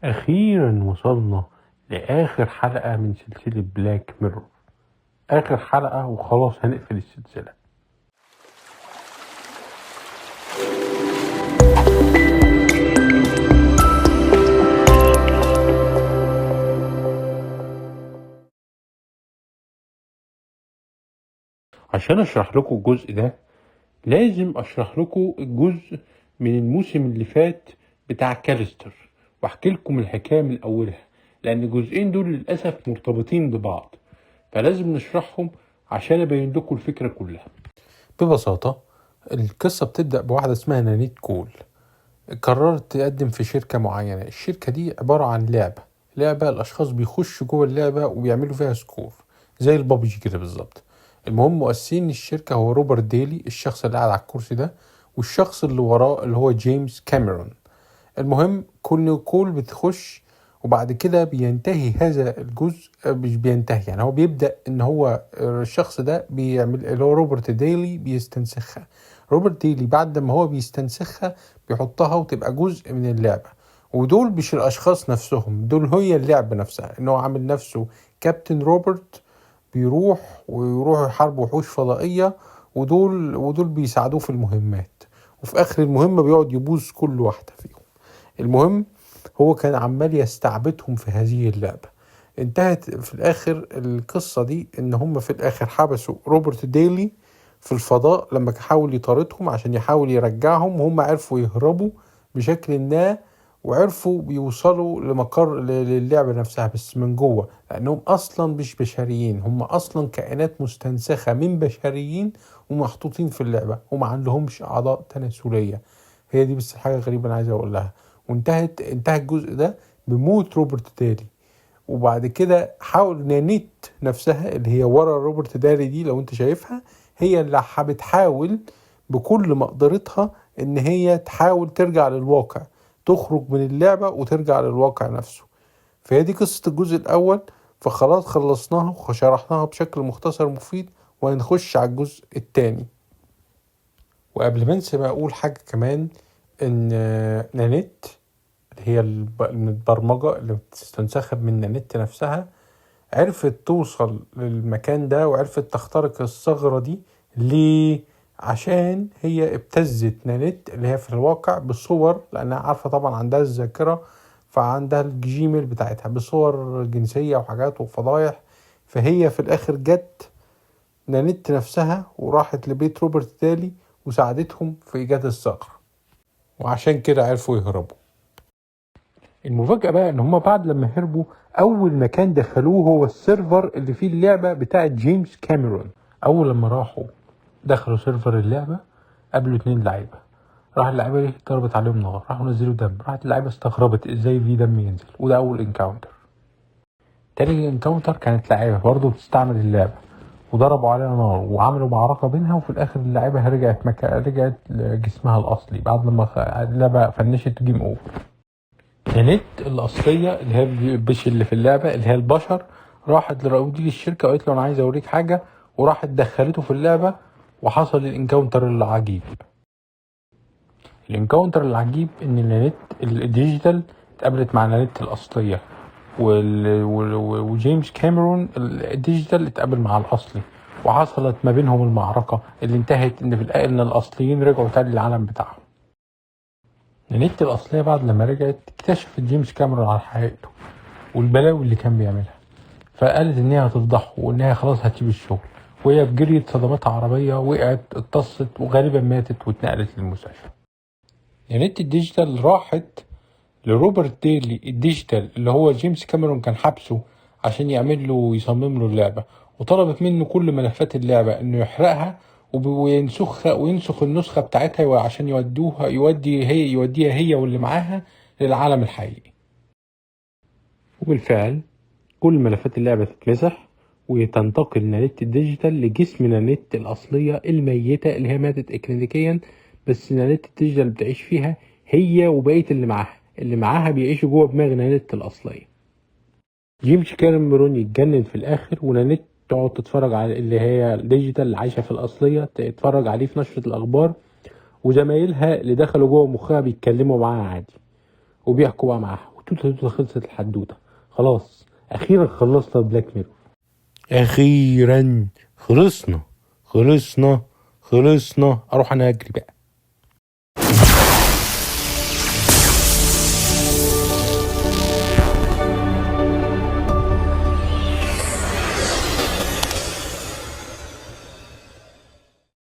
أخيرا وصلنا لآخر حلقة من سلسلة بلاك ميرور. آخر حلقة وخلاص هنقفل السلسلة. عشان أشرح لكم الجزء ده لازم أشرح لكم الجزء من الموسم اللي فات بتاع كاليستر وأحكي لكم الحكاية من أولها، لأن الجزئين دول للأسف مرتبطين ببعض، فلازم نشرحهم عشان أبين لكم الفكرة كلها. ببساطة القصة بتبدأ بواحدة اسمها نانيت كول، قررت تقدم في شركة معينة. الشركة دي عبارة عن لعبة الأشخاص بيخشوا جوه اللعبة وبيعملوا فيها سكور زي البابجي كده بالظبط. المهم مؤسسين الشركة هو روبرت ديلي، الشخص اللي قاعد على الكرسي ده، والشخص اللي وراه اللي هو جيمس كاميرون. المهم كل بتخش وبعد كده بينتهي هذا الجزء، مش بينتهي يعني، هو بيبدأ ان هو الشخص ده بيعمل اللي هو روبرت ديلي بيستنسخها. روبرت ديلي بعد ما هو بيستنسخها بيحطها وتبقى جزء من اللعبة، ودول مش الاشخاص نفسهم، دول هي اللعبة نفسها، ان هو عامل نفسه كابتن روبرت ويروح يحارب وحوش فضائية، ودول بيساعدوه في المهمات، وفي اخر المهمة بيقعد يبوظ كل واحدة فيهم. المهم هو كان عمال يستعبدهم في هذه اللعبة. انتهت في الاخر القصة دي ان هم في الاخر حبسوا روبرت ديلي في الفضاء لما حاول يطاردهم عشان يحاول يرجعهم، وهم عرفوا يهربوا بشكل ما وعرفوا بيوصلوا لمقر للعبة نفسها بس من جوه، لانهم اصلا مش بشريين، هم اصلا كائنات مستنسخة من بشريين ومحطوطين في اللعبة وما عندهمش اعضاء تناسلية. هي دي بس حاجة غريبة انا عايز اقولها. انتهى الجزء ده بموت روبرت داري، وبعد كده حاول نانيت نفسها اللي هي ورا روبرت داري دي لو انت شايفها، هي اللي بتحاول بكل مقدرتها ان هي تحاول ترجع للواقع، تخرج من اللعبة وترجع للواقع نفسه. فهي دي قصة الجزء الاول، فخلاص خلصناها وشرحناها بشكل مختصر مفيد، وهنخش على الجزء الثاني. وقبل ما انسى بقى اقول حاجة كمان، ان نانيت اللي هي البرمجة اللي بتستنسخب من النت نفسها عرفت توصل للمكان ده وعرفت تخترق الثغرة دي. ليه؟ عشان هي ابتزت نانيت اللي هي في الواقع بصور، لأنها عارفة طبعا عندها الذاكرة، فعندها الجيميل بتاعتها بصور جنسية وحاجات وفضايح. فهي في الآخر جت نانيت نفسها وراحت لبيت روبرت دالي وساعدتهم في إيجاد الثغرة، وعشان كده عرفوا يهربوا. المفاجأة بقى ان هما بعد لما هربوا اول مكان دخلوه هو السيرفر اللي فيه اللعبة بتاعة جيمس كاميرون. اول لما راحوا دخلوا سيرفر اللعبة قابلوا 2 لعيبة، راح اللعيبة دي ضربت عليهم نار، راحوا نزلوا دم، راحت اللعيبة استغربت ازاي في دم ينزل، وده اول انكاونتر. تاني انكاونتر كانت لعيبة برضه بتستعمل اللعبة وضربوا عليها نار وعملوا معركة بينها، وفي الاخر اللعيبة رجعت لجسمها الاصلي بعد لما اللعبة فنشت جيم اوفر. نانيت الأصلية اللي هي مش اللي في اللعبة اللي هي البشر راحت لمدير الشركة وقالت له أنا عايز أوريك حاجة، وراحت دخلته في اللعبة وحصل الانكاونتر العجيب. الانكاونتر العجيب إن نانيت الديجيتال اتقابلت مع نانيت الأصلية، وجيمس كاميرون الديجيتال اتقابل مع الأصلي، وحصلت ما بينهم المعركة اللي انتهت إن الأصليين رجعوا تاني للعالم بتاعهم. نانيت الأصلية بعد لما رجعت اكتشفت جيمس كاميرون على حقيقته والبلاوي اللي كان بيعملها، فقالت انها هتفضحه وانها خلاص هتسيب الشغل، وهي بجرية صدمات عربية وقعت اتصت وغالبا ماتت واتنقلت للمستشفى. نانيت الديجيتال راحت لروبرت ديلي الديجيتال اللي هو جيمس كاميرون كان حبسه عشان يصمم له اللعبة، وطلبت منه كل ملفات اللعبة انه يحرقها وينسخ النسخة بتاعتها عشان يوديها هي واللي معاها للعالم الحقيقي. وبالفعل كل ملفات اللعبة تتمسح وتنتقل نانيت الديجيتال لجسم نانيت الأصلية الميتة اللي هي ماتت إكلينيكيا، بس نانيت الديجيتال بتعيش فيها هي وبقية اللي معاها بيعيشوا جوه دماغ نانيت الأصلية. جيمس كاميرون يتجنن في الآخر، ونانيت تقعد تتفرج على اللي هي الديجيتال اللي عايشة في الأصلية تتفرج عليه في نشرة الأخبار، وزمايلها اللي دخلوا جوه مخها بيتكلموا معاها عادي وبيحكوا بقى معاها وتوتة خلصت الحدوتة. خلاص اخيرا خلصنا بلاك ميرور. اخيرا خلصنا. اروح انا اجري بقى.